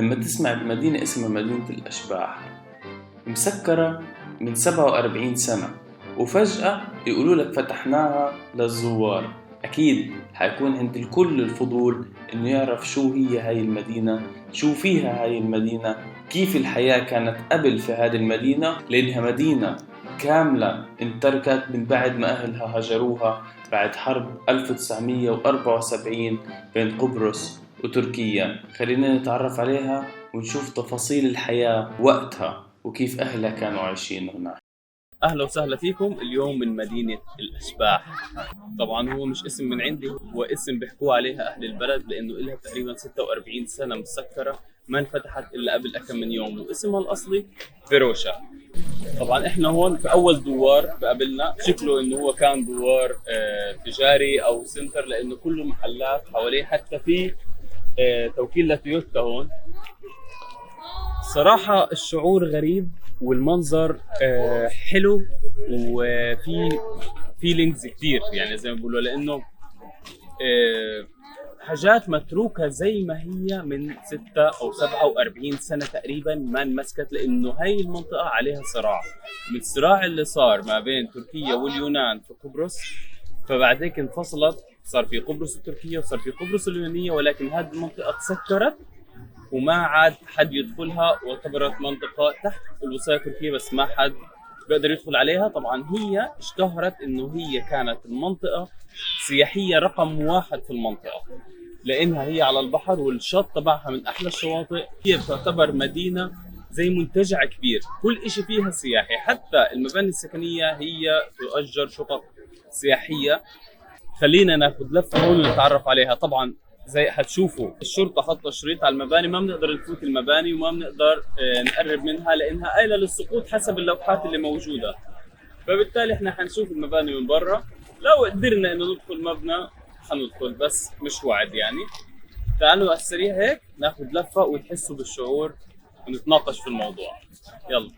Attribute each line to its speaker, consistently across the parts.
Speaker 1: لما تسمع بمدينة اسمها مدينة الأشباح، مسكرة من 47 سنة، وفجأة يقولوا لك فتحناها للزوار. أكيد حيكون عند الكل الفضول إنه يعرف شو هي هاي المدينة، شو فيها هاي المدينة، كيف الحياة كانت قبل في هذه المدينة، لأنها مدينة كاملة انتركت من بعد ما أهلها هجروها بعد حرب 1974 بين قبرص وتركيا. خلينا نتعرف عليها ونشوف تفاصيل الحياة وقتها وكيف أهلها كانوا عايشين هناك.
Speaker 2: أهلا وسهلا فيكم اليوم من مدينة الأشباح. طبعا هو مش اسم من عندي، هو اسم بيحكوه عليها أهل البلد لأنه إلها تقريبا 46 سنة مسكرة، ما انفتحت إلا قبل أكم من يوم، واسمها الأصلي فيروشا. طبعا إحنا هون في أول دوار بقابلنا، شكله إنه هو كان دوار تجاري أو سنتر، لأنه كله محلات حواليه، حتى في توكيل لتويوتا هون. صراحة الشعور غريب والمنظر حلو، وفي فيلينجز كتير يعني زي ما بيقولوا، لأنه حاجات متروكة زي ما هي من 6 أو 47 سنة تقريبا ما انمسكت، لأنه هاي المنطقة عليها صراع، من الصراع اللي صار ما بين تركيا واليونان في قبرص، فبعدين انفصلت، صار في قبرص التركية وصار في قبرص اليونانية، ولكن هذه المنطقة تسكرت وما عاد حد يدخلها، واعتبرت منطقة تحت الوصاية التركية بس ما حد بيقدر يدخل عليها. طبعا هي اشتهرت انه هي كانت المنطقة سياحية رقم 1 في المنطقة، لانها هي على البحر والشط تبعها من احلى الشواطئ. هي تعتبر مدينة زي منتجع كبير، كل اشي فيها سياحي، حتى المباني السكنية هي تؤجر شقق سياحية. خلينا ناخذ لفة هون ونتعرف عليها. طبعا زي هتشوفوا الشرطة حاطة شريط على المباني، ما بنقدر نفوت المباني وما بنقدر نقرب منها لأنها قايلة للسقوط حسب اللوحات اللي موجودة، فبالتالي احنا حنشوف المباني من برا. لو قدرنا انه ندخل مبنى حندخل، بس مش وعد يعني. تعالوا على السريع هيك ناخذ لفة وتحسوا بالشعور ونتناقش في الموضوع. يلا.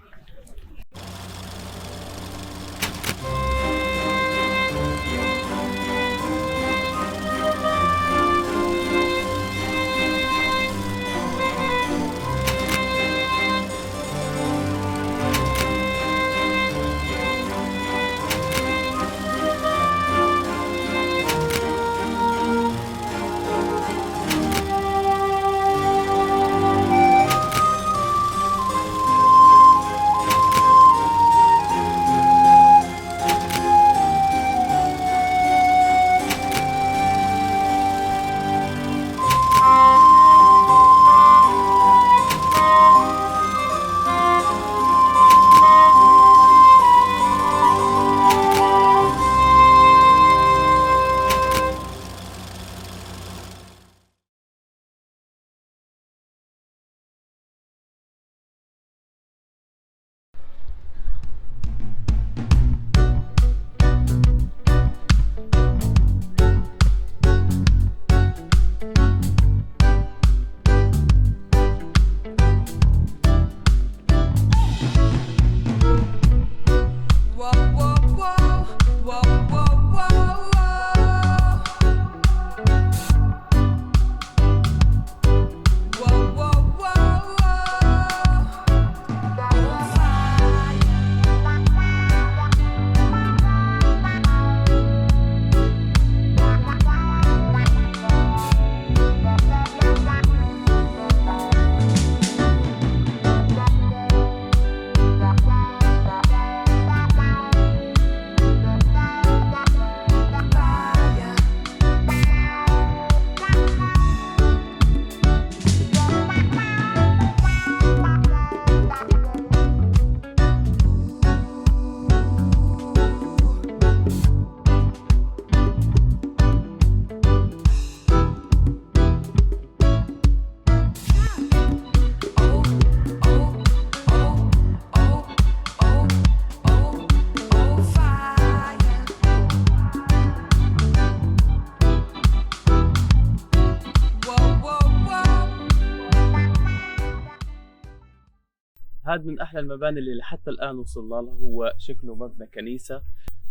Speaker 2: هذا من احلى المباني اللي حتى الان وصلنا لها، هو شكله مبنى كنيسه،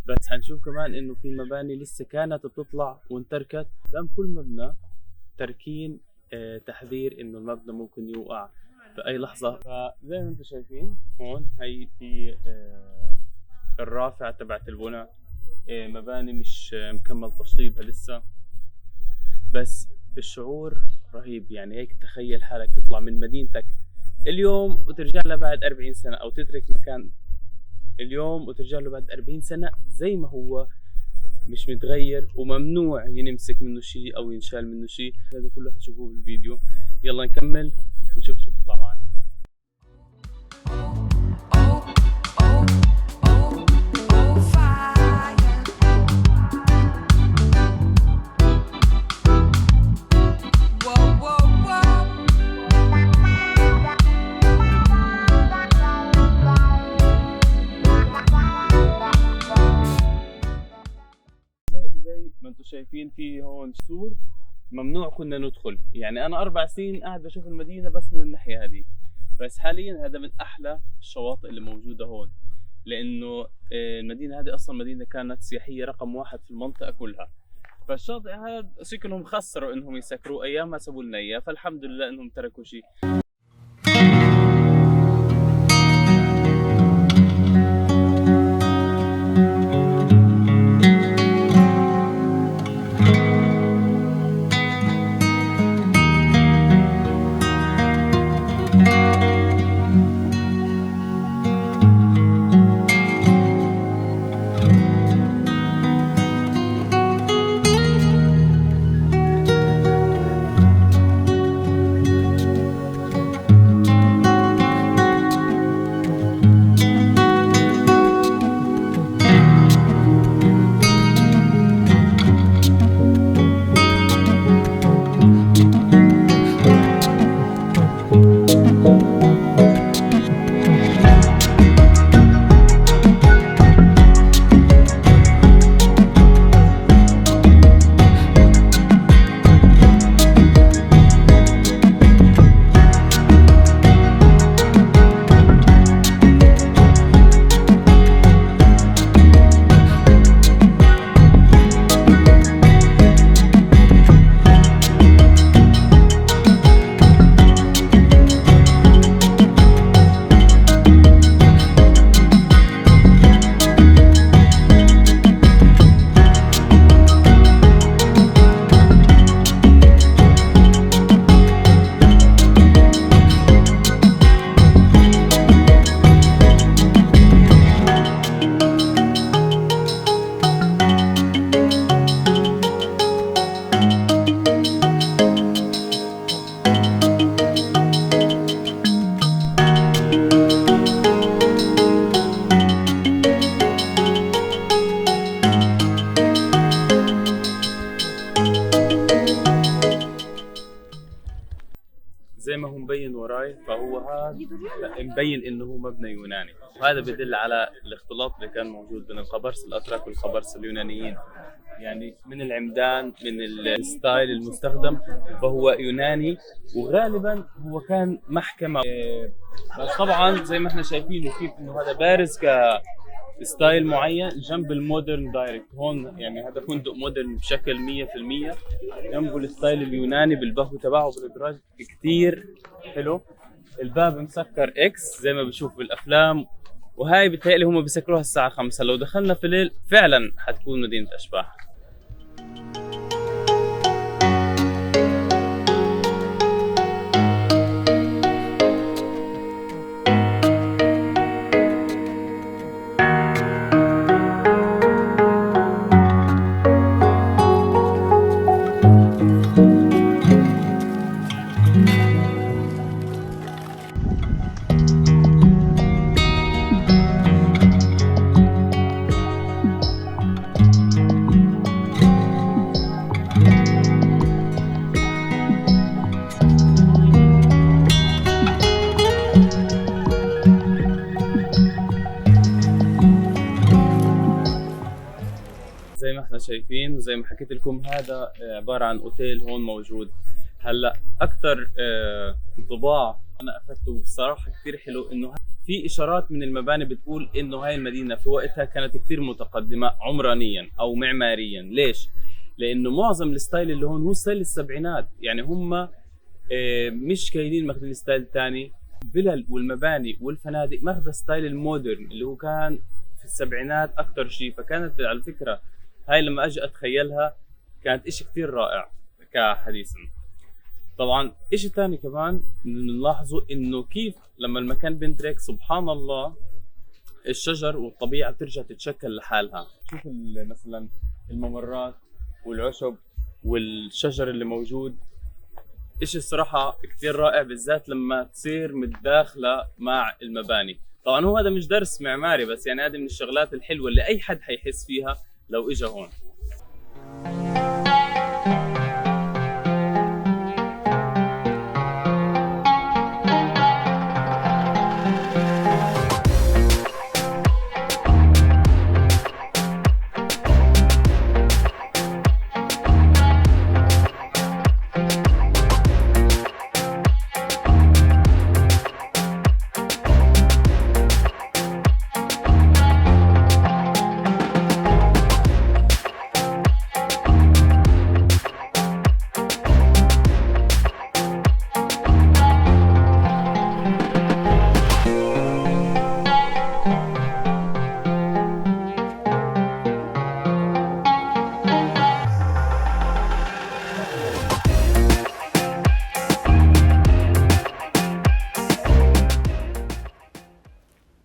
Speaker 2: بس حنشوف كمان انه في مباني لسه كانت بتطلع وانتركت. قدام كل مبنى تركين تحذير انه المبنى ممكن يوقع في اي لحظة. فزي ما انتم شايفين هون هي في الرافعة تبعت البناء، مباني مش مكمل تشطيبها لسه، بس الشعور رهيب. يعني هيك تخيل حالك تطلع من مدينتك اليوم وترجع لها بعد 40 سنة، او تترك مكان اليوم وترجع له بعد 40 سنة زي ما هو، مش متغير، وممنوع ينمسك منه شيء او ينشال منه شيء. هذا كله حتشوفوه بالفيديو. يلا نكمل ونشوف شو بيطلع معنا. زي ما انتم شايفين في هون سور ممنوع كنا ندخل. يعني انا 4 سنين قاعد بشوف المدينه بس من الناحيه هذه، بس حاليا هذا من احلى الشواطئ اللي موجوده هون، لانه المدينه هذه اصلا مدينه كانت سياحيه رقم 1 في المنطقه كلها. فالشاطئ هذا شكلهم خسروا انهم يسكروه ايام ما سابوا لنا اياه، فالحمد لله انهم تركوا شيء. زي ما هو مبين وراي، فهو هذا مبين انه هو مبنى يوناني، وهذا بدل على الاختلاط اللي كان موجود بين القبرص الاتراك والقبرص اليونانيين. يعني من العمدان، من الستايل المستخدم، فهو يوناني، وغالبا هو كان محكمة. بس طبعا زي ما احنا شايفين كيف انه هذا بارز ستايل معين جنب المودرن دايركت. هون يعني هذا فندق مودرن بشكل 100%، جنبه الستايل اليوناني بالبهو تبعه بالادراج كثير حلو. الباب مسكر اكس زي ما بشوف بالافلام، وهاي بتهيألي هم بيسكروها الساعة 5. لو دخلنا في الليل فعلا حتكون مدينة اشباح. زي ما احنا شايفين وزي ما حكيت لكم، هذا عبارة عن اوتيل هون موجود. هلا اكثر انطباع انا اخذته الصراحة كثير حلو، انه في اشارات من المباني بتقول انه هاي المدينة في وقتها كانت كثير متقدمة عمرانيا او معماريا. ليش؟ لانه معظم الستايل اللي هون هو ستايل السبعينات. يعني هم مش كاينين ماخذين ستايل تاني. الفلل والمباني والفنادق ماخذه ستايل المودرن اللي هو كان في السبعينات اكثر شيء. فكانت على فكره هاي لما اجي اتخيلها كانت اشي كثير رائع كحديثا. طبعا اشي ثاني كمان بنلاحظه انه كيف لما المكان بنترك سبحان الله الشجر والطبيعة بترجع تتشكل لحالها. شوف مثلا الممرات والعشب والشجر اللي موجود، اشي الصراحة كثير رائع بالذات لما تصير متداخلة مع المباني. طبعا هو هذا مش درس معماري بس، يعني هذه من الشغلات الحلوة اللي اي حد حيحس فيها لو اجى هون.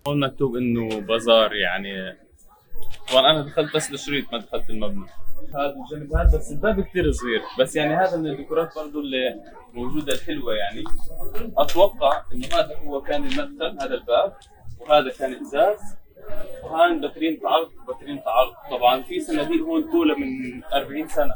Speaker 2: هون مكتوب انه بازار، يعني طبعا انا دخلت بس الشريط ما دخلت المبنى. هذا الجانب هذا بس الباب كثير صغير، بس يعني هذا من الديكورات برضه اللي موجوده الحلوه. يعني اتوقع انه هذا هو كان المدخل، هذا الباب وهذا كان ازاز وهان باترين عرض وباترين عرض. طبعا في صناديق هون طولها من 40 سنه.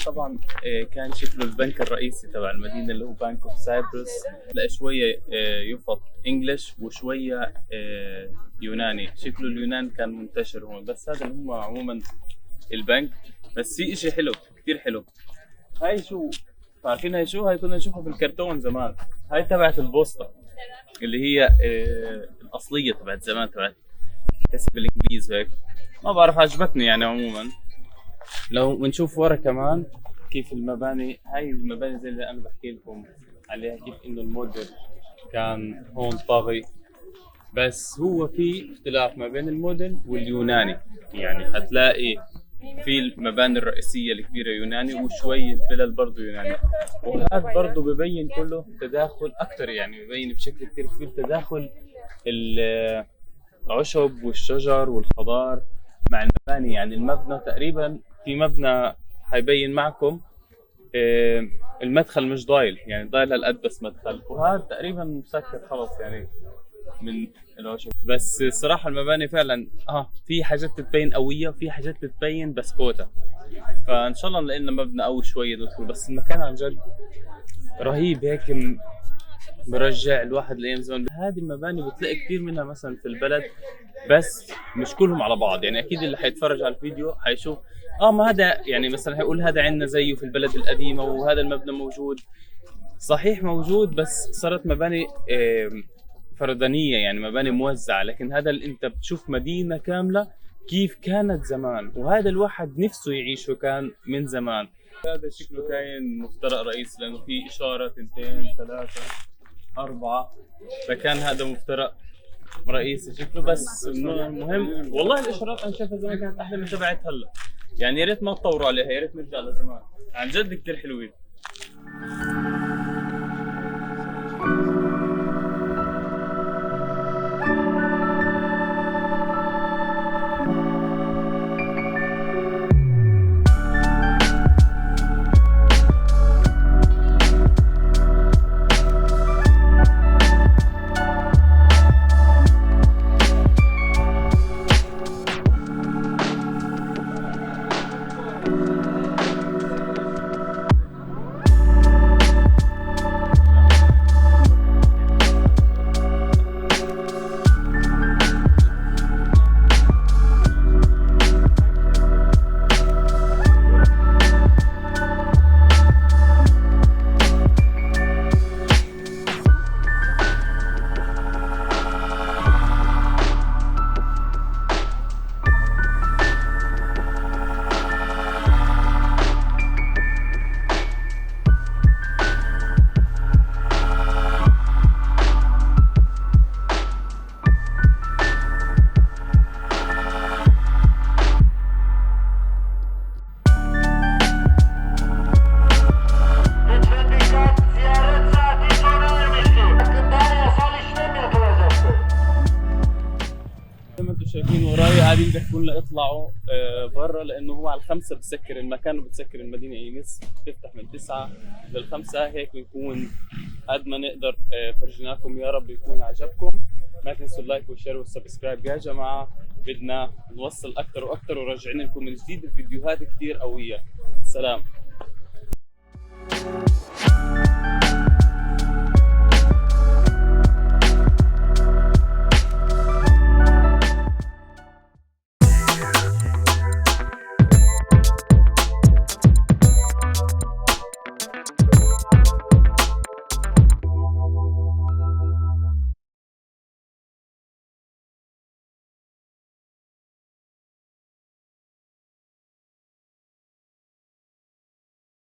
Speaker 2: طبعا كان شكله البنك الرئيسي تبع المدينة اللي هو بانك اوف سايبرس. لا شوية يفط انجلش وشوية يوناني. شكله اليونان كان منتشر هون، بس هذا هم عموما البنك. بس في اشي حلو كتير حلو. هاي شو عارفين هي شو؟ هي كنا نشوفها بالكرتون زمان. هاي تبعت البوسطة اللي هي الأصلية تبعت زمان، تبعت تحس بالإنجليزي هيك. ما بعرف، عجبتني يعني عموما. لو بنشوف ورا كمان كيف المباني، هاي المباني زي اللي أنا بحكي لكم عليها، كيف إنه الموديل كان هون طاغي. بس هو في اختلاف ما بين الموديل واليوناني، يعني هتلاقي في المباني الرئيسية الكبيرة يوناني، وشوية فلل برضه يوناني. وهذا برضه ببين كله تداخل أكتر، يعني ببين بشكل كتير كبير تداخل العشب والشجر والخضار مع المباني. يعني المبنى تقريبا، في مبنى هيبين معكم المدخل مش ضايل، يعني ضايل هالقد بس مدخل، وهذا تقريبا مسكر خلص يعني من العشب. بس الصراحة المباني فعلا في حاجات بتبين قوية وفي حاجات بتبين بسكوتة. فإن شاء الله نلاقي لنا مبنى قوي شوية ندخل. بس المكان عن جد رهيب هيك، مرجع الواحد لأيام زمان. هذه المباني بتلاقي كثير منها مثلا في البلد، بس مش كلهم على بعض. يعني أكيد اللي حيتفرج على الفيديو حيشوف ما هذا، يعني مثلا حيقول هذا عندنا زيه في البلد القديمة وهذا المبنى موجود. صحيح موجود، بس صارت مباني فردانية، يعني مباني موزعة. لكن هذا اللي انت بتشوف مدينة كاملة كيف كانت زمان، وهذا الواحد نفسه يعيشه كان من زمان. هذا شكله كاين مفترق رئيس، لأنه في إشارة 2 3 4، فكان هذا مفترق رئيسي شكله. بس المهم والله الإشارات أنا شايفها زمان كانت أحلى من تبعت هلا. يعني يا ريت ما تطوروا عليها، يا ريت نرجع لزمان. عن جد كتير حلوين. شايفين وراي قاعدين بيحكوا لنا اطلعوا برا، لانه هو على 5 بسكر المكان وبتسكر المدينه. يمس بتفتح من 9 ل5. هيك بنكون قد ما نقدر فرجيناكم. يا رب يكون عجبكم. ما تنسوا اللايك والشير والسبسكرايب يا جماعه. بدنا نوصل اكثر واكثر، وراجعين لكم من جديد الفيديوهات كثير قويه. سلام.